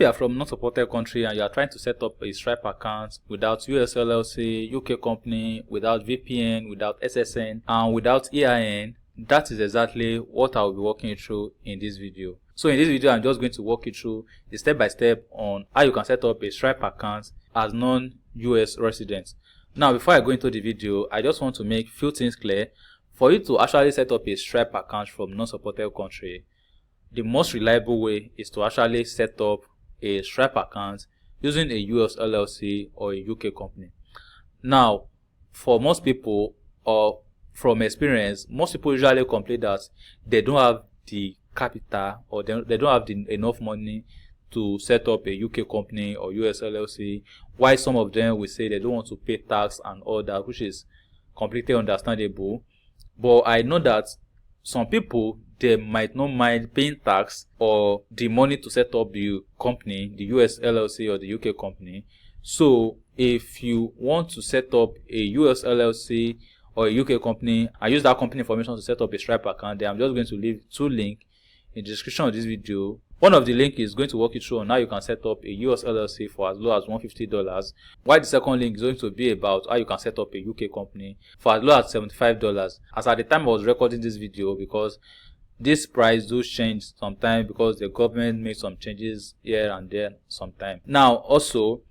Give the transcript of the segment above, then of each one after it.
you are from non-supported country and you are trying to set up a Stripe account without US LLC, UK company, without VPN, without SSN, and without EIN, that is exactly what I will be walking you through in this video. So in this video, I'm just going to walk you through the step-by-step on how you can set up a Stripe account as non-US residents. Now, before I go into the video, I just want to make few things clear. For you to actually set up a Stripe account from non-supported country, the most reliable way is to actually set up a Stripe account using a US LLC or a UK company. Now, for most people, or from experience, most people usually complain that they don't have the capital, or they don't have enough money to set up a UK company or US LLC. Why some of them will say they don't want to pay tax and all that, which is completely understandable. But I know that some people, they might not mind paying tax or the money to set up the company, the US LLC or the UK company. So if you want to set up a US LLC or a UK company and use that company information to set up a Stripe account, then I'm just going to leave two links in the description of this video. One of the links is going to walk you through on how you can set up a US LLC for as low as $150, while the second link is going to be about how you can set up a UK company for as low as $75. As at the time I was recording this video, because this price does change sometimes because the government made some changes here and there sometimes. Now, also,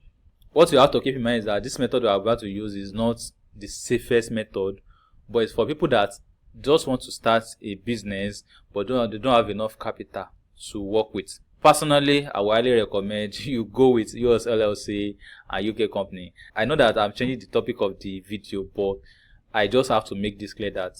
what you have to keep in mind is that this method we are about to use is not the safest method, but it's for people that just want to start a business but they don't have enough capital to work with. Personally, I would highly recommend you go with US LLC and UK company. I know that I'm changing the topic of the video, but I just have to make this clear that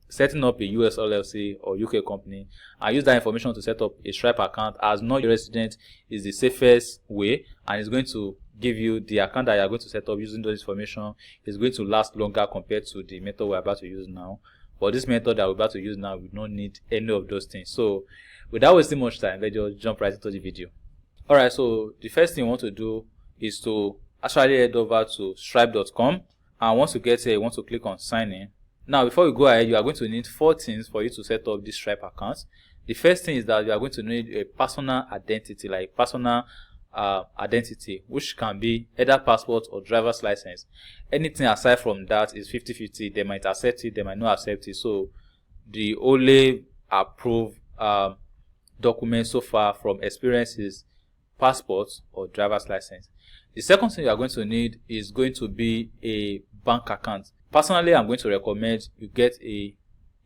setting up a US LLC or UK company and use that information to set up a Stripe account as non-resident is the safest way, and it's going to give you the account that you are going to set up using those information is going to last longer compared to the method we're about to use now. But this method that we're about to use now, we don't need any of those things. So without wasting much time, let's just jump right into the video. Alright, so the first thing you want to do is to actually head over to stripe.com, and once you get here, you want to click on sign in. Now, before you go ahead, you are going to need 4 things for you to set up this Stripe account. The first thing is that you are going to need a personal identity, like personal identity, which can be either passport or driver's license. Anything aside from that is 50-50. They might accept it, they might not accept it. So the only approved document so far from experience is passport or driver's license. The second thing you are going to need is going to be a bank account. Personally, I'm going to recommend you get a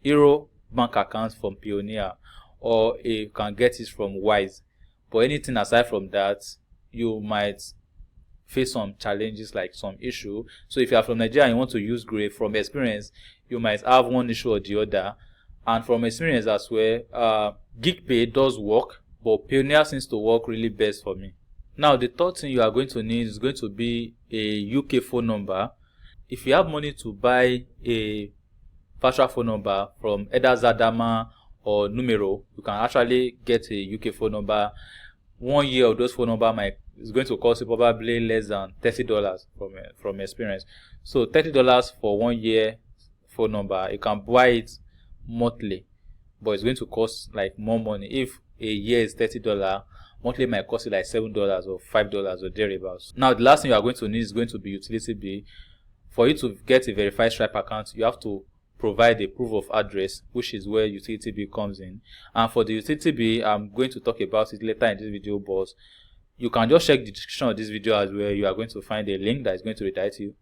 Euro bank account from Pioneer, or you can get it from Wise. But anything aside from that, you might face some challenges, like some issue. So if you are from Nigeria and you want to use Grey, from experience, you might have one issue or the other. And from experience as well, GigPay does work, but Pioneer seems to work really best for me. Now, the third thing you are going to need is going to be a UK phone number. If you have money to buy a virtual phone number from either Zadama or Numero, you can actually get a UK phone number. 1 year of those phone number is going to cost you probably less than $30 from experience. So $30 for 1 year phone number, you can buy it monthly, but it's going to cost like more money. If a year is $30, monthly might cost you like $7 or $5 or thereabouts. Now, the last thing you are going to need is going to be utility bill. For you to get a verified Stripe account, you have to provide a proof of address, which is where utility bill comes in. And for the utility bill, I'm going to talk about it later in this video, but you can just check the description of this video as well. You are going to find a link that is going to redirect you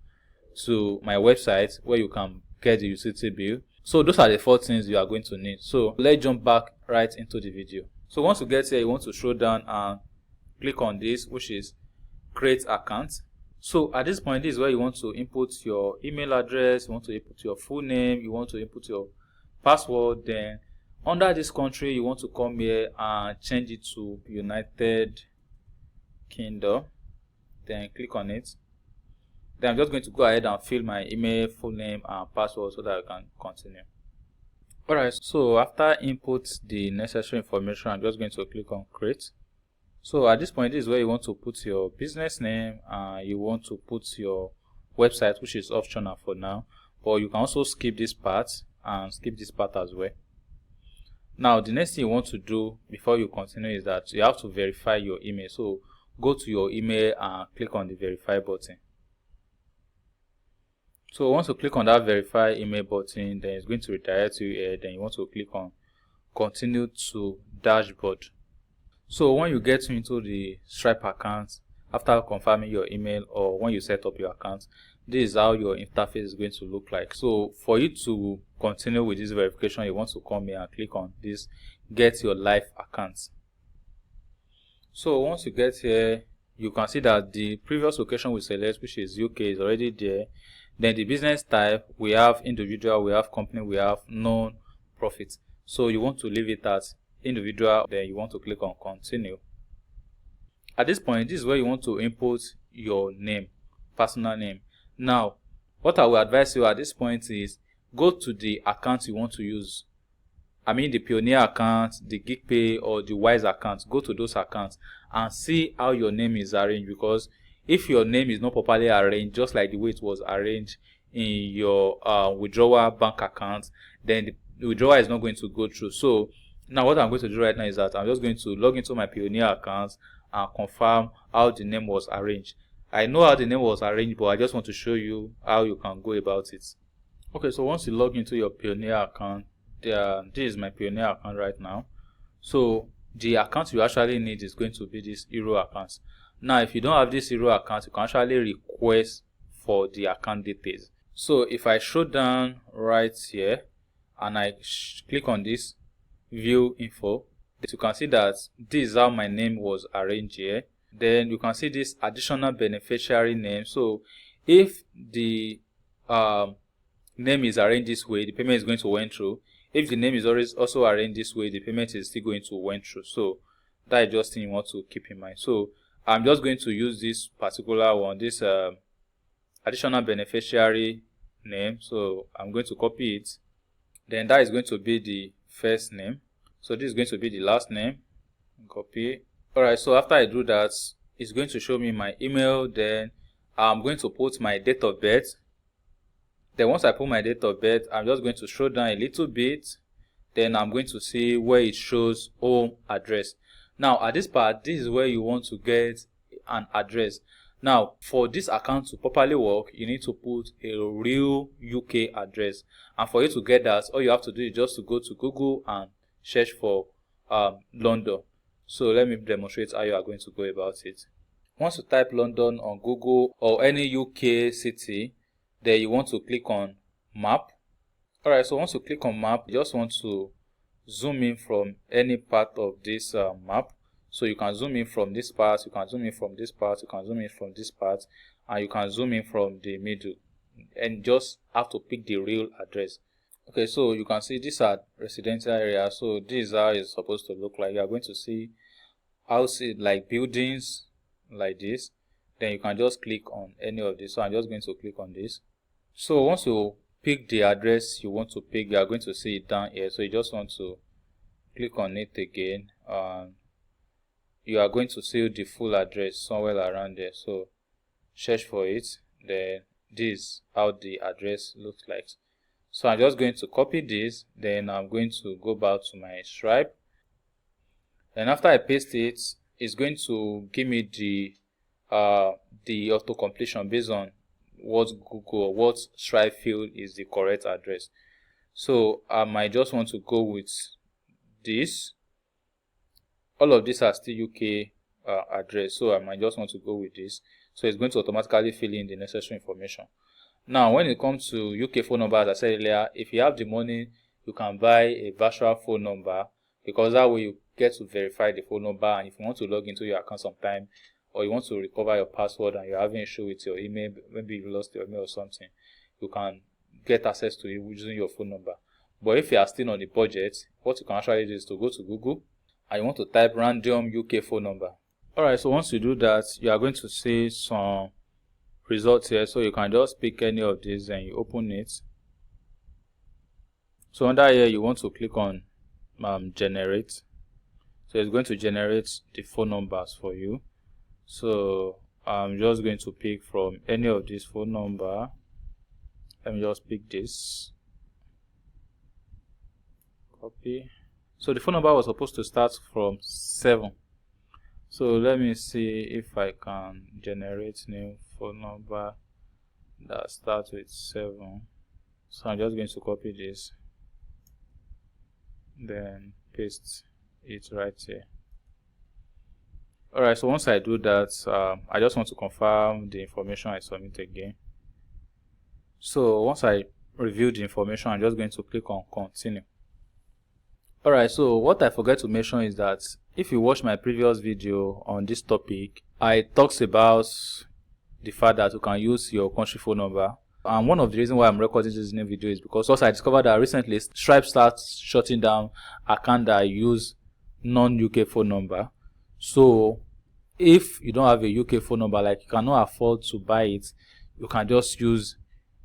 to my website where you can get the utility bill. So those are the 4 things you are going to need. So let's jump back right into the video. So once you get here, you want to scroll down and click on this, which is create account. So at this point, this is where you want to input your email address, you want to input your full name, you want to input your password. Then under this country, you want to come here and change it to United Kingdom. Then click on it. Then I'm just going to go ahead and fill my email, full name and password so that I can continue. Alright, so after input the necessary information, I'm just going to click on create. So at this point, this is where you want to put your business name and you want to put your website, which is optional for now, but you can also skip this part and skip this part as well. Now, the next thing you want to do before you continue is that you have to verify your email. So go to your email and click on the verify button. So once you click on that verify email button, then it's going to redirect you here. Then you want to click on continue to dashboard. So when you get into the Stripe account after confirming your email, or when you set up your account, this is how your interface is going to look like. So for you to continue with this verification, you want to come here and click on this get your live account. So once you get here, you can see that the previous location we select, which is UK, is already there. Then the business type, we have individual, we have company, we have non-profit. So you want to leave it as individual, then you want to click on continue. At this point, this is where you want to input your name, personal name. Now, what I will advise you at this point is go to the account you want to use. I mean the Pioneer account, the GeekPay, or the Wise account. Go to those accounts and see how your name is arranged, because if your name is not properly arranged, just like the way it was arranged in your withdrawal bank account, then the withdrawal is not going to go through. So now what I'm going to do right now is that I'm just going to log into my Pioneer account and confirm how the name was arranged. I know how the name was arranged, but I just want to show you how you can go about it. Okay, so once you log into your Pioneer account, this is my Pioneer account right now. So the account you actually need is going to be this Hero account. Now if you don't have this Hero account, you can actually request for the account details. So if I scroll down right here and I click on this view info, you can see that this is how my name was arranged here. Then you can see this additional beneficiary name. So if the name is arranged this way, the payment is going to went through. If the name is always also arranged this way, the payment is still going to went through. So that is just thing you want to keep in mind. So I'm just going to use this particular one, this additional beneficiary name. So I'm going to copy it. Then that is going to be the first name. So this is going to be the last name. Copy. Alright, so after I do that, it's going to show me my email. Then I'm going to put my date of birth. Then once I put my date of birth, I'm just going to scroll down a little bit. Then I'm going to see where it shows home address. Now at this part, this is where you want to get an address. Now for this account to properly work, you need to put a real UK address. And for you to get that, all you have to do is just to go to Google and search for London. So let me demonstrate how you are going to go about it. Once you type London on Google or any UK city, then you want to click on map. Alright, so once you click on map, you just want to zoom in from any part of this map. So you can zoom in from this part, you can zoom in from this part, you can zoom in from this part, and you can zoom in from the middle, and just have to pick the real address. Okay, so you can see these are residential areas. So this is how it's supposed to look like. You are going to see houses like buildings like this. Then you can just click on any of this. So I'm just going to click on this. So once you pick the address you want to pick, you are going to see it down here. So you just want to click on it again. You are going to see the full address somewhere around there. So search for it. Then this is how the address looks like. So I'm just going to copy this. Then I'm going to go back to my Stripe. And after I paste it, it's going to give me the auto completion based on what Google or what Stripe field is the correct address. So I might just want to go with this. All of these are still UK address, so I might just want to go with this. So it's going to automatically fill in the necessary information. Now when it comes to UK phone number, as I said earlier, if you have the money, you can buy a virtual phone number, because that way you get to verify the phone number. And if you want to log into your account sometime, or you want to recover your password and you're having issue with your email, maybe you lost your email or something, you can get access to it using your phone number. But if you are still on the budget, what you can actually do is to go to Google and you want to type random UK phone number. Alright, so once you do that, you are going to see some results here. So you can just pick any of these and you open it. So under here you want to click on generate. So it's going to generate the phone numbers for you. So I'm just going to pick from any of these phone number. Let me just pick this. Copy. So the phone number was supposed to start from 7. So let me see if I can generate new phone number that starts with 7. So I'm just going to copy this, then paste it right here. Alright, so once I do that, I just want to confirm the information I submit again. So once I review the information, I'm just going to click on continue. Alright, so what I forgot to mention is that if you watch my previous video on this topic, I talked about the fact that you can use your country phone number. And one of the reasons why I'm recording this new video is because also I discovered that recently Stripe starts shutting down accounts that use non-UK phone number. So if you don't have a UK phone number, like you cannot afford to buy it, you can just use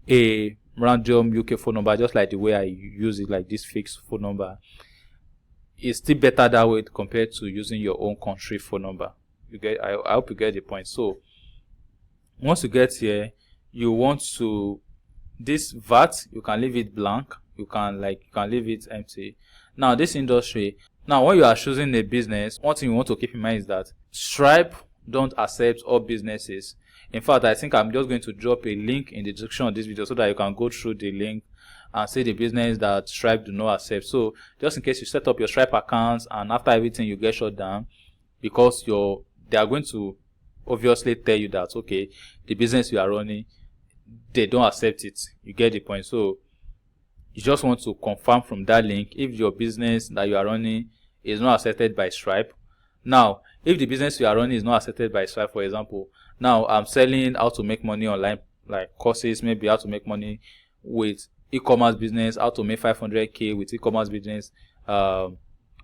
a random UK phone number, just like the way I use it, like this fixed phone number. It's still better that way compared to using your own country phone number. You get? I hope you get the point. So once you get here, you want to this VAT, you can leave it blank. You can leave it empty. Now this industry. Now when you are choosing a business, one thing you want to keep in mind is that Stripe don't accept all businesses. In fact, I think I'm just going to drop a link in the description of this video so that you can go through the link and see the business that Stripe do not accept. So just in case you set up your Stripe accounts and after everything you get shut down, because they are going to obviously tell you that okay, the business you are running, they don't accept it. You get the point. So you just want to confirm from that link if your business that you are running is not accepted by Stripe. Now, if the business you are running is not accepted by Stripe, for example, now I'm selling how to make money online, like courses, maybe how to make money with e-commerce business, how to make 500k with e-commerce business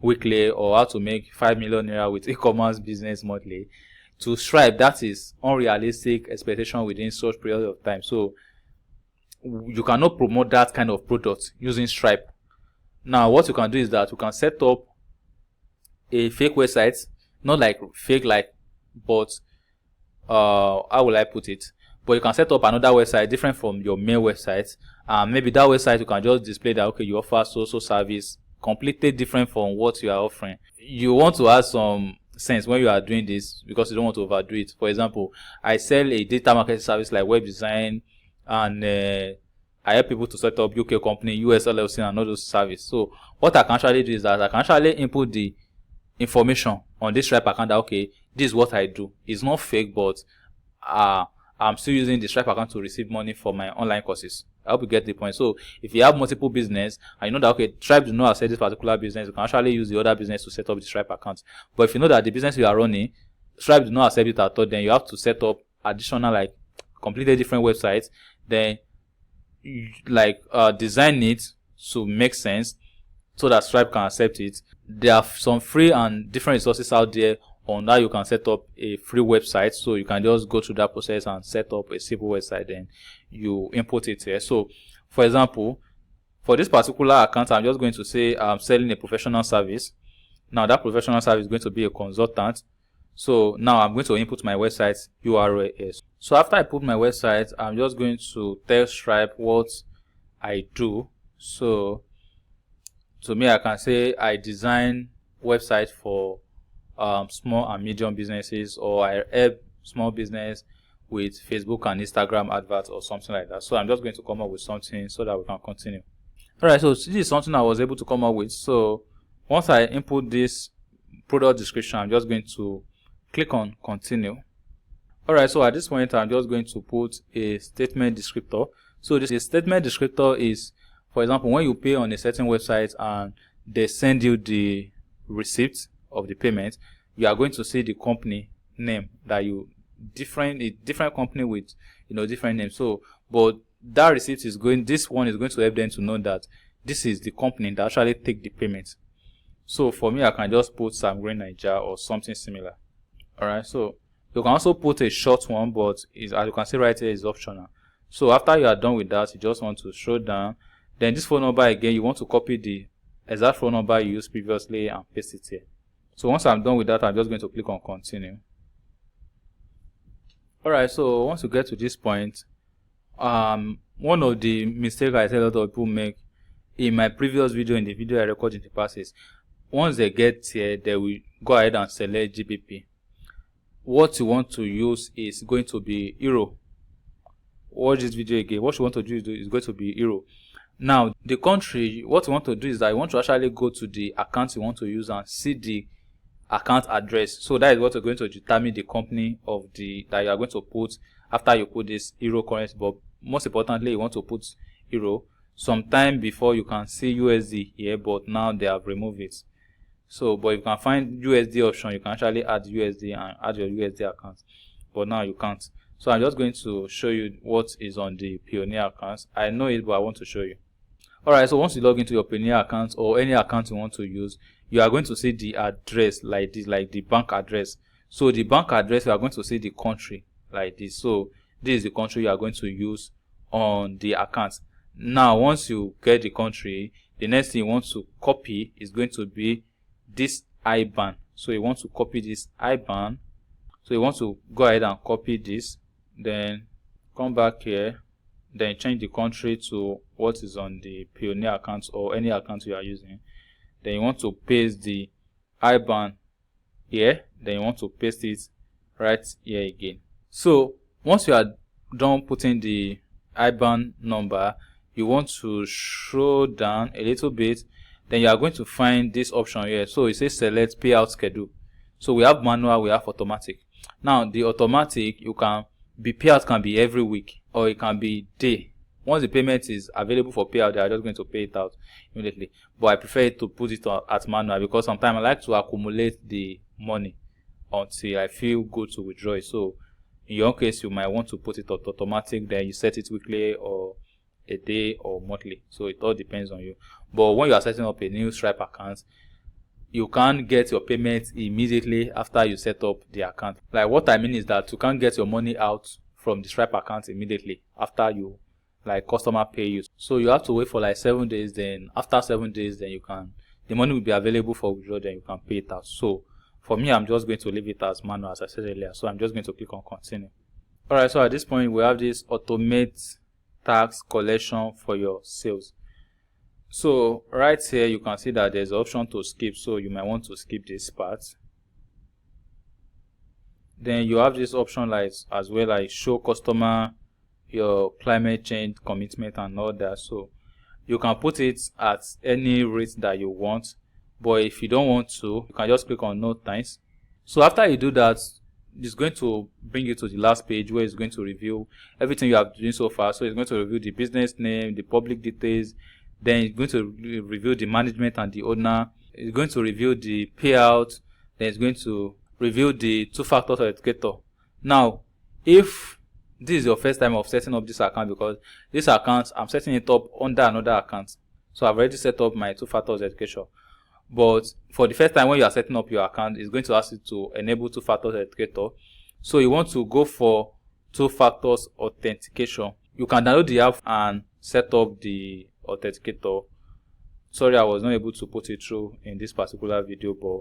weekly, or how to make 5 million naira with e-commerce business monthly. To Stripe, that is unrealistic expectation within such period of time. So you cannot promote that kind of product using Stripe. Now what you can do is that you can set up a fake website, not like fake but how will I put it? But you can set up another website different from your main website. Maybe that website you can just display that okay, you offer so service completely different from what you are offering. You want to add some sense when you are doing this because you don't want to overdo it. For example, I sell a data marketing service like web design, and I help people to set up UK company, US LLC, and all those services. So what I can actually do is that I can actually input the information on this Stripe account that okay, this is what I do. It's not fake, but I'm still using the Stripe account to receive money for my online courses. I hope you get the point. So if you have multiple business and you know that okay, Stripe do not accept this particular business, you can actually use the other business to set up the Stripe account. But if you know that the business you are running, Stripe do not accept it at all, then you have to set up additional completely different websites. Then design it to make sense so that Stripe can accept it. There are some free and different resources out there on how you can set up a free website. So you can just go through that process and set up a simple website, then you import it here. So for example, for this particular account, I'm just going to say I'm selling a professional service. Now that professional service is going to be a consultant. So now I'm going to input my website URL. So after I put my website, I'm just going to tell Stripe what I do. So to me, I can say I design websites for small and medium businesses, or I help small business with Facebook and Instagram adverts or something like that. So I'm just going to come up with something so that we can continue. Alright, so this is something I was able to come up with. So once I input this product description, I'm just going to click on continue. Alright, so at this point I'm just going to put a statement descriptor. So this statement descriptor is, for example, when you pay on a certain website and they send you the receipt of the payment, you are going to see the company name that different company with different names. So but that receipt is going, this one is going to help them to know that this is the company that actually take the payment. So for me, I can just put Sam Green Niger or something similar. Alright, so you can also put a short one, but as you can see right here, is optional. So after you are done with that, you just want to scroll down. Then this phone number again, you want to copy the exact phone number you used previously and paste it here. So once I'm done with that, I'm just going to click on continue. Alright, so once you get to this point, one of the mistakes I see a lot of people make in my previous video, in the video I recorded in the past, is once they get here, they will go ahead and select GBP. what you want to use is going to be euro. Watch this video again. What you want to do is going to be euro. Now the country, what you want to do is that you want to actually go to the account you want to use and see the account address. So that is what you're going to determine the company of the that you are going to put after you put this euro currency. But most importantly, you want to put euro. Sometime before you can see USD here, but now they have removed it. So but if you can find USD option, you can actually add USD and add your USD account, but now you can't. So I'm just going to show you what is on the Pioneer account. I know it, but I want to show you. Alright, so once you log into your Pioneer account or any account you want to use, you are going to see the address like this, like the bank address. So the bank address, you are going to see the country like this. So this is the country you are going to use on the account. Now once you get the country, the next thing you want to copy is going to be this IBAN. So you want to copy this IBAN. So you want to go ahead and copy this, then come back here, then change the country to what is on the Pioneer account or any account you are using. Then you want to paste the IBAN here, then you want to paste it right here again. So once you are done putting the IBAN number, you want to scroll down a little bit, then you are going to find this option here. So it says select payout schedule. So we have manual, we have automatic. Now the automatic, payout can be every week or it can be day. Once the payment is available for payout, they are just going to pay it out immediately. But I prefer to put it at manual because sometimes I like to accumulate the money until I feel good to withdraw it. So in your case, you might want to put it on automatic, then you set it weekly or a day or monthly. So it all depends on you. But when you are setting up a new Stripe account, you can't get your payment immediately after you set up the account. Like what I mean is that you can't get your money out from the Stripe account immediately after you customer pay you. So you have to wait for like 7 days, then after 7 days then the money will be available for withdrawal, then you can pay it out. So for me, I'm just going to leave it as manual as I said earlier. So I'm just going to click on continue. Alright, so at this point we have this automate tax collection for your sales. So right here you can see that there's an option to skip, so you might want to skip this part. Then you have this option as well, like show customer your climate change commitment and all that. So you can put it at any rate that you want, but if you don't want to, you can just click on no thanks. So after you do that, it's going to bring you to the last page where it's going to review everything you have done so far. So it's going to review the business name, the public details, then it's going to review the management and the owner. It's going to review the payout, then it's going to review the two-factor authenticator. Now, if this is your first time of setting up this account, because this account, I'm setting it up under another account. So I've already set up my two-factor authentication. But for the first time when you are setting up your account, it's going to ask you to enable two-factor authenticator. So you want to go for two-factor authentication. You can download the app and set up the authenticator. Sorry, I was not able to put it through in this particular video, but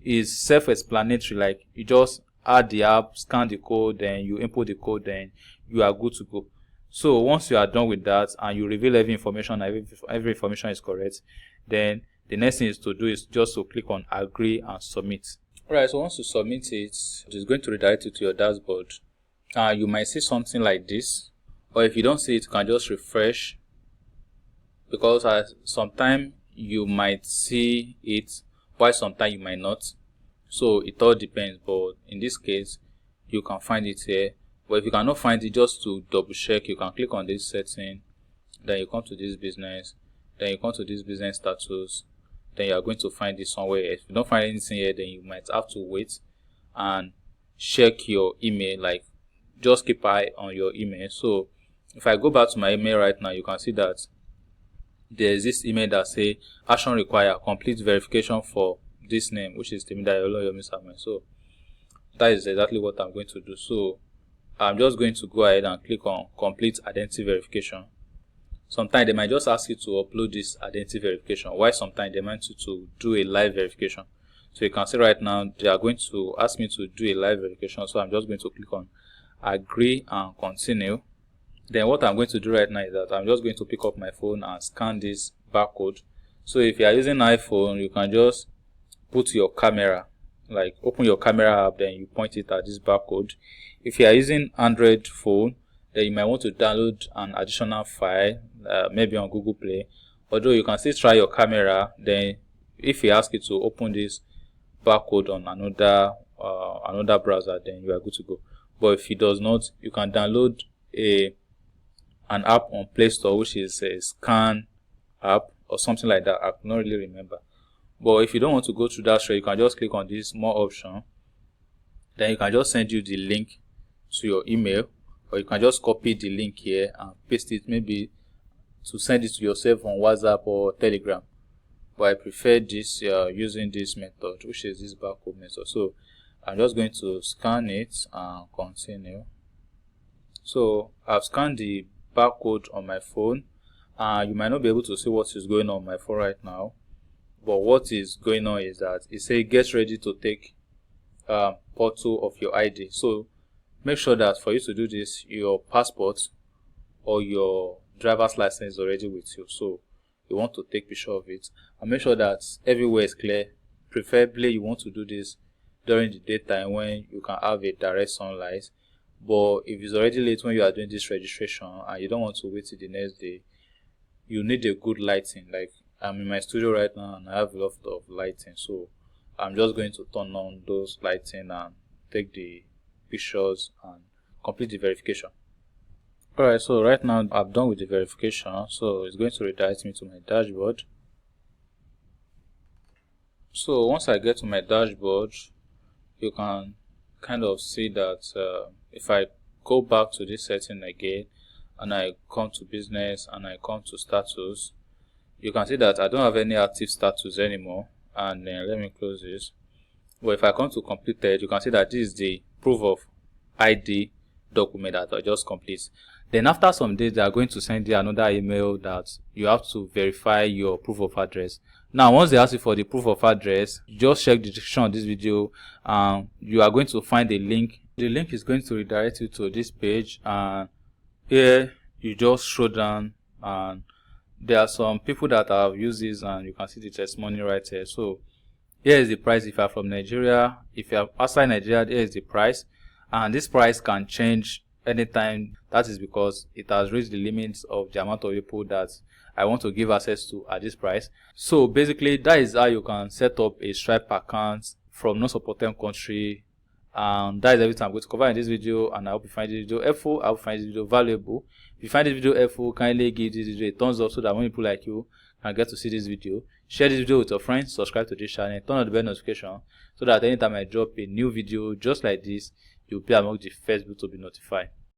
it's self-explanatory. Like you just add the app, scan the code, then you input the code, then you are good to go. So once you are done with that and you reveal every information, every information is correct, then the next thing is to do is just to click on agree and submit. Alright, so once you submit it, it's going to redirect you to your dashboard. You might see something like this, or if you don't see it, you can just refresh, because sometimes you might see it while sometimes you might not. So it all depends, but in this case you can find it here. But if you cannot find it, just to double check, you can click on this setting, then you come to this business, then you come to this business status, then you are going to find it somewhere. If you don't find anything here, then you might have to wait and check your email. Like just keep an eye on your email. So if I go back to my email right now, you can see that there's this email that say action required, complete verification for this name, which is Timidayo Samuel. So that is exactly what I'm going to do. So I'm just going to go ahead and click on complete identity verification. Sometimes they might just ask you to upload this identity verification, while sometimes they might you to do a live verification. So you can see right now they are going to ask me to do a live verification. So I'm just going to click on agree and continue. Then what I'm going to do right now is that I'm just going to pick up my phone and scan this barcode. So if you are using iPhone, you can just put your camera, like open your camera app, then you point it at this barcode. If you are using Android phone, then you might want to download an additional file, maybe on Google Play. Although you can still try your camera, then if you ask it to open this barcode on another browser, then you are good to go. But if it does not, you can download an app on Play Store, which is a scan app or something like that. I cannot really remember. But if you don't want to go through that straight, you can just click on this more option. Then you can just send you the link to your email, or you can just copy the link here and paste it, maybe to send it to yourself on WhatsApp or Telegram. But I prefer this using this method, which is this barcode method. So I'm just going to scan it and continue. So I've scanned the barcode on my phone. You might not be able to see what is going on my phone right now, but what is going on is that it says get ready to take photo of your ID. So make sure that for you to do this, your passport or your driver's license is already with you. So you want to take picture of it and make sure that everywhere is clear. Preferably you want to do this during the daytime when you can have a direct sunlight. But if it's already late when you are doing this registration and you don't want to wait till the next day, you need a good lighting. Like I'm in my studio right now and I have a lot of lighting, so I'm just going to turn on those lighting and take the pictures and complete the verification. Alright, so right now I'm done with the verification, so it's going to redirect me to my dashboard. So once I get to my dashboard, you can kind of see that if I go back to this setting again and I come to business and I come to status, you can see that I don't have any active status anymore. And then let me close this. But if I come to completed, you can see that this is the proof of ID document that I just complete. Then after some days, they are going to send you another email that you have to verify your proof of address. Now, once they ask you for the proof of address, just check the description of this video and you are going to find a link. The link is going to redirect you to this page, and here you just scroll down and there are some people that have used this and you can see the testimony right here. So here is the price if you are from Nigeria. If you are outside Nigeria, here is the price, and this price can change anytime. That is because it has reached the limits of the amount of people that I want to give access to at this price. So basically that is how you can set up a Stripe account from non-supported country. And that is everything I'm going to cover in this video, and I hope you find this video helpful. I hope you find this video valuable. If you find this video helpful, kindly give this video a thumbs up so that when people like you can get to see this video. Share this video with your friends, subscribe to this channel, turn on the bell notification so that anytime I drop a new video just like this, you'll be among the first people to be notified.